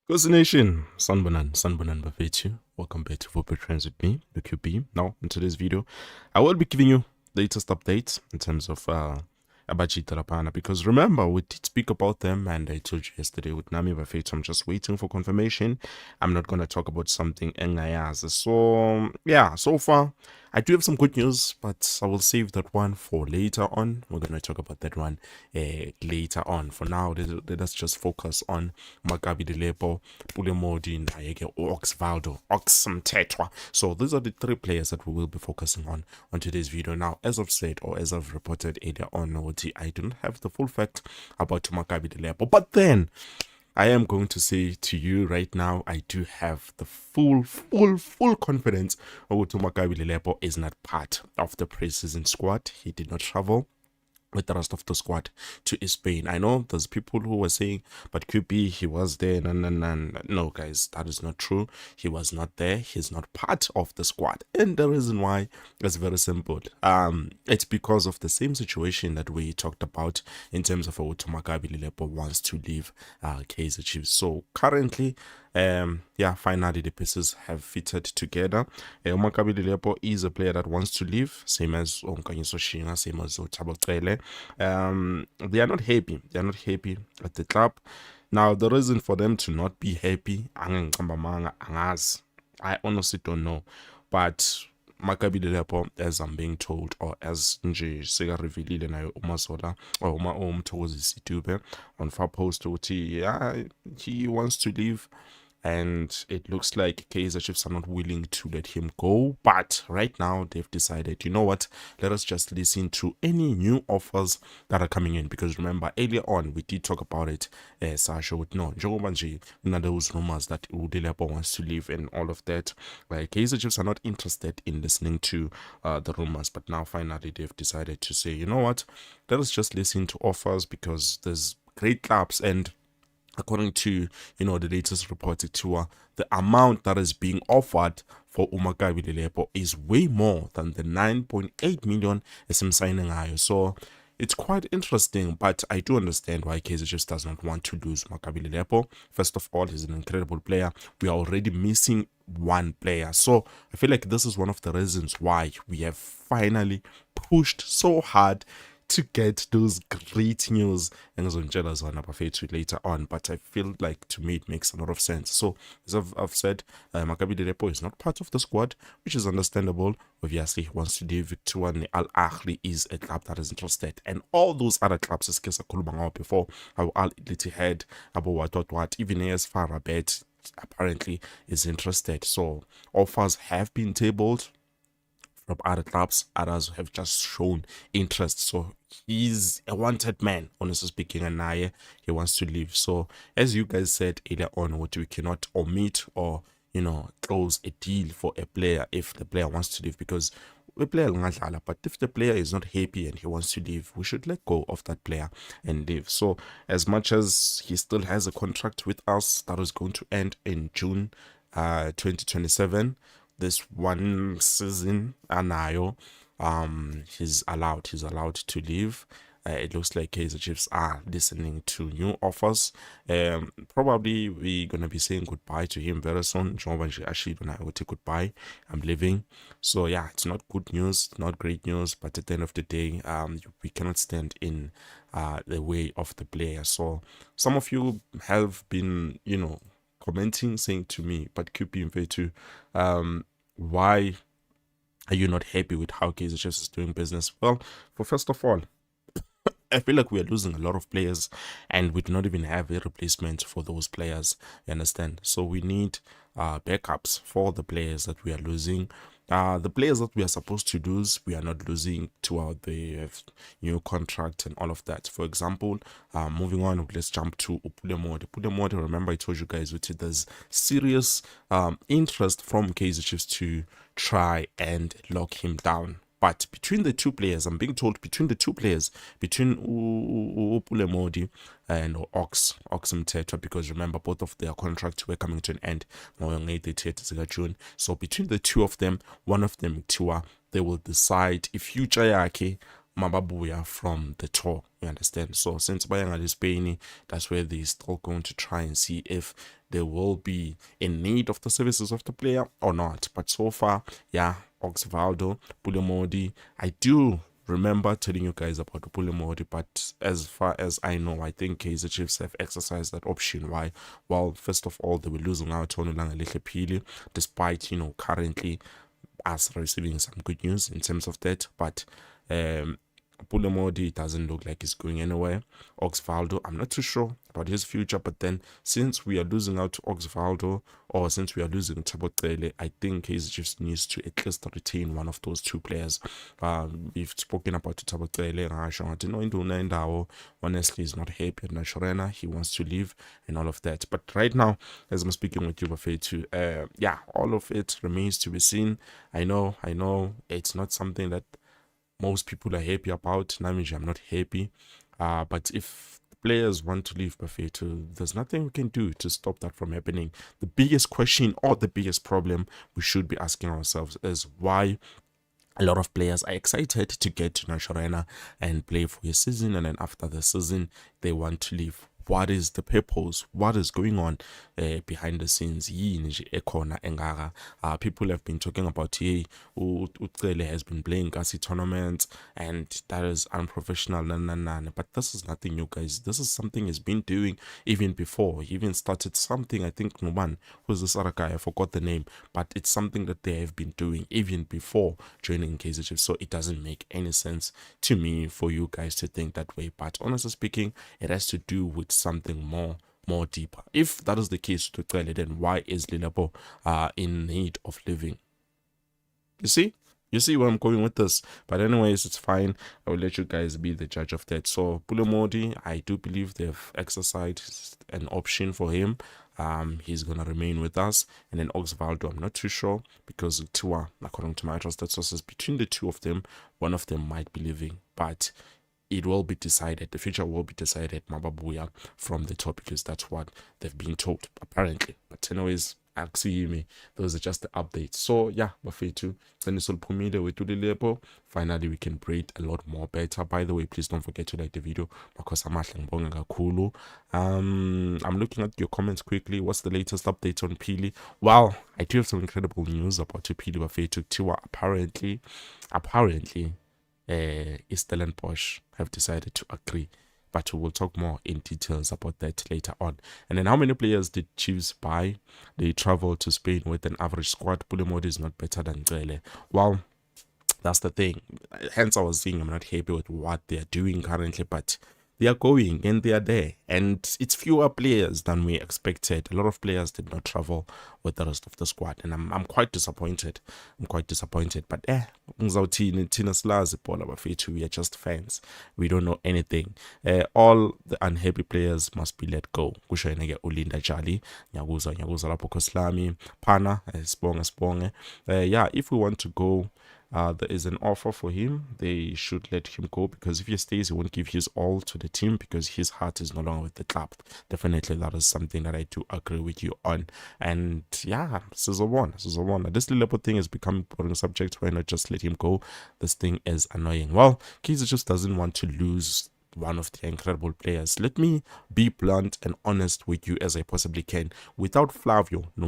Kosi Nation, Sanbonan Bafetu. Welcome back to Football Trends with me, the QB. Now, in today's video, I will be giving you the latest updates in terms of Abachi Tarapana, because remember, we did speak about them, and I told you yesterday with Nami Bafetu, I'm just waiting for confirmation. I'm not going to talk about something Engayaz. So, yeah, so far, I do have some good news, but I will save that one for later on. We're going to talk about that one later on. For now, let us just focus on Makabi Lilepo, Pule Mmodi, and Oxvaldo, Oxmtetwa. So these are the three players that we will be focusing on today's video. Now, as I've said, or as I've reported earlier on, I do not have the full fact about Makabi Lilepo, but then I am going to say to you right now, I do have the full confidence that Makabi Lilepo is not part of the preseason squad. He did not travel with the rest of the squad to Spain. I know there's people who were saying, but QB, he was there. No, guys, that is not true. He was not there. He's not part of the squad. And the reason why is very simple. It's because of the same situation that we talked about in terms of what Makabi Lilepo wants to leave Kaizer Chiefs. So currently, finally the pieces have fitted together. Makabi Lilepo is a player that wants to leave, same as Onkanyiso Shinga, same as Tabotele. They are not happy. They are not happy at the club. Now, the reason for them to not be happy, I honestly don't know. But Makabi Lilepo, as I'm being told, or as nje sega revealile nayo umasola or umthokozi Sitube on far post, he wants to leave. And it looks like Kaizer Chiefs are not willing to let him go. But right now, they've decided, you know what, let us just listen to any new offers that are coming in. Because remember, earlier on, we did talk about it, Sasha, with no, those rumors that Lilepo wants to leave and all of that. Kaizer Chiefs are not interested in listening to the rumors. But now, finally, they've decided to say, you know what, let us just listen to offers, because there's great clubs, and according to the latest reported tour, the amount that is being offered for Makabi Lilepo is way more than the 9.8 million SM signing. So it's quite interesting, but I do understand why Kaizer just does not want to lose Makabi Lilepo. First of all, he's an incredible player. We are already missing one player, so I feel like this is one of the reasons why we have finally pushed so hard to get those great news and later on. But I feel like, to me, it makes a lot of sense. So as I've said, Makabi Lilepo is not part of the squad, which is understandable. Obviously, he wants to leave Victor. Al Ahly is a club that is interested, and all those other clubs, as case before, Al Ittihad, Abu what, even AS Farabet apparently is interested. So offers have been tabled from other clubs. Others have just shown interest. So he's a wanted man, honestly speaking, and now he wants to leave. So as you guys said earlier on, what we cannot omit or close a deal for a player if the player wants to leave, because the player, but if the player is not happy and he wants to leave, we should let go of that player and leave. So as much as he still has a contract with us that is going to end in June 2027, this one season, Anayo, he's allowed to leave. It looks like Kaizer Chiefs are listening to new offers. Probably we're gonna be saying goodbye to him very soon. Actually, when I will take goodbye, I'm leaving. So yeah, it's not good news, not great news, but at the end of the day, we cannot stand in the way of the player. So some of you have been, commenting, saying to me, but QP Mfetu, why are you not happy with how Kaizer Chiefs is doing business? Well, first of all, I feel like we are losing a lot of players, and we do not even have a replacement for those players. You understand? So we need backups for the players that we are losing. The players that we are supposed to lose, we are not losing throughout the new contract and all of that. For example, moving on, let's jump to Pule Mmodi. Pule Mmodi, remember I told you guys that there's serious interest from Kaizer Chiefs to try and lock him down. But between the two players, I'm being told between the two players, between Pule Mmodi and Oxmtetwa, because remember, both of their contracts were coming to an end on June. So between the two of them, one of them, Tua, they will decide if future yake mababuya from the tour, you understand? So since bayanga Spain, that's where they're still going to try and see if they will be in need of the services of the player or not. But so far, yeah, Oxvaldo, Pule Mmodi, I do remember telling you guys about Pule Mmodi, but as far as I know, I think Kaizer Chiefs have exercised that option. Why? Well, first of all, they were losing out on Lilepo, despite, currently us receiving some good news in terms of that. But Pule Mmodi doesn't look like he's going anywhere. Oxvaldo, I'm not too sure about his future, but then since we are losing out to Oxvaldo, or since we are losing Tabotele, I think Kaizer Chiefs needs to at least retain one of those two players. We've spoken about Tabotele, honestly, he's not happy at Nashorena. He wants to leave and all of that. But right now, as I'm speaking with you, Bafetu, yeah, all of it remains to be seen. I know it's not something that most people are happy about. Namiji, I'm not happy. But if players want to leave Bafetu, there's nothing we can do to stop that from happening. The biggest question or the biggest problem we should be asking ourselves is why a lot of players are excited to get to Nashorena and play for a season, and then after the season, they want to leave. What is the purpose? What is going on behind the scenes? People have been talking about Ucele has been playing Kasi tournaments, and that is unprofessional. But this is nothing new, guys. This is something he's been doing even before. He even started something, I think, Numan, who's this other guy? I forgot the name, but it's something that they have been doing even before joining Kaizer Chiefs. So it doesn't make any sense to me for you guys to think that way. But honestly speaking, it has to do with something more deeper. If that is the case to tell it, then why is Lilepo in need of living? You see where I'm going with this. But anyways, it's fine. I will let you guys be the judge of that. So Pule Mmodi, I do believe they've exercised an option for him. He's gonna remain with us. And then Oxvaldo, I'm not too sure, because Tua, according to my trusted sources, between the two of them, one of them might be leaving. But it will be decided. The future will be decided, Mababuya, from the top, because that's what they've been told, apparently. But anyways, me, those are just the updates. So yeah, Bafetu, finally we can breathe a lot more better. By the way, please don't forget to like the video, because I'm looking at your comments quickly. What's the latest update on Pili? Well, I do have some incredible news about Pili. Bafetu Tiwa apparently Stellenbosch have decided to agree, but we will talk more in details about that later on. And then, how many players did Chiefs buy? They traveled to Spain with an average squad. Pule Mmodi is not better than Gele. Well, that's the thing. Hence, I was saying I'm not happy with what they are doing currently, but they are going and they are there, and it's fewer players than we expected. A lot of players did not travel with the rest of the squad, and I'm quite disappointed. But we are just fans. We don't know anything. All the unhappy players must be let go. Ulinda Jali, Nyaguza Lapo Koslami, Pana, Sponge. Yeah, if we want to go, there is an offer for him. They should let him go, because if he stays, he won't give his all to the team, because his heart is no longer with the club. Definitely, that is something that I do agree with you on. And yeah, season one. This Lilepo thing has become a boring subject. Why not just let him go? This thing is annoying. Well, Kaizer just doesn't want to lose one of their incredible players. Let me be blunt and honest with you as I possibly can. Without Flavio, no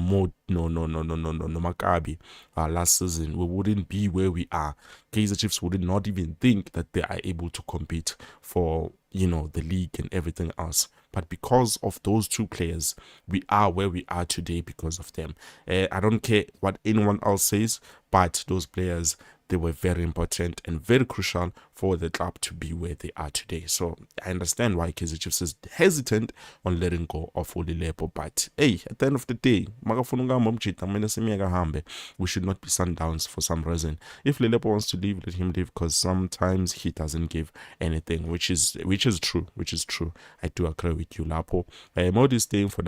Makabi, last season, we wouldn't be where we are. Kaizer Chiefs would not even think that they are able to compete for, the league and everything else. But because of those two players, we are where we are today because of them. I don't care what anyone else says, but those players, they were very important and very crucial for the club to be where they are today. So I understand why Kaizer Chiefs is hesitant on letting go of Lilepo. But hey, at the end of the day, we should not be sundowns for some reason. If Lilepo wants to leave, let him leave, because sometimes he doesn't give anything, which is true. I do agree with you, Lapo. Mmodi is staying for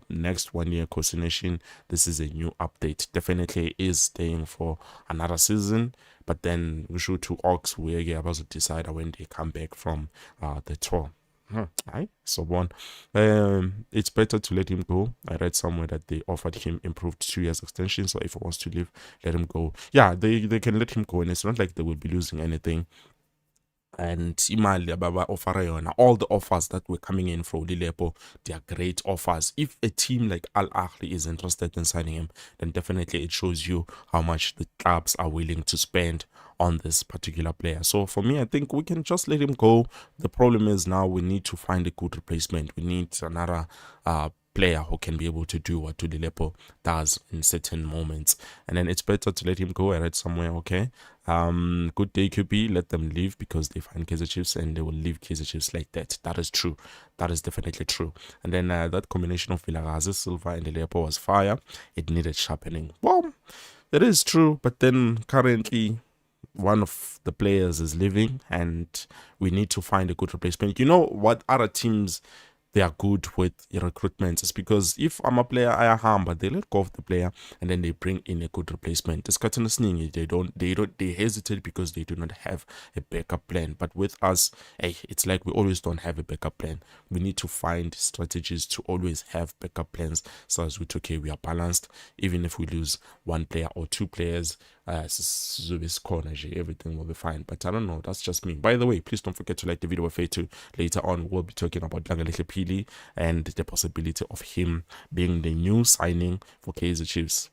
next 1 year coordination. This is a new update. Definitely is staying for another season. But then we should to Ox where they about to decide when they come back from the tour. Right? So it's better to let him go. I read somewhere that they offered him improved 2 years extension. So if he wants to leave, let him go. Yeah, they can let him go, and it's not like they will be losing anything. and imali ababa offer yona, all the offers that were coming in for Lilepo, they are great offers. If a team like Al Ahly is interested in signing him, then definitely it shows you how much the clubs are willing to spend on this particular player. So for me, I think we can just let him go. The problem is now we need to find a good replacement. We need another player who can be able to do what Lilepo does in certain moments, and then it's better to let him go. I read somewhere, okay, good day QB, let them leave because they find Kaizer Chiefs and they will leave Kaizer Chiefs like that. That is true. That is definitely true. And then that combination of Villarreal, Silva and Lilepo was fire. It needed sharpening. Well, it is true, but then currently one of the players is leaving and we need to find a good replacement. You know what other teams they are good with recruitment is because if I'm a player I harm, but they let go of the player and then they bring in a good replacement. They hesitate because they do not have a backup plan. But with us, hey, it's like we always don't have a backup plan. We need to find strategies to always have backup plans so as we are balanced. Even if we lose one player or two players, everything will be fine. But I don't know, that's just me. By the way, please don't forget to like the video. Later on we'll be talking about Pule and the possibility of him being the new signing for Kaizer Chiefs.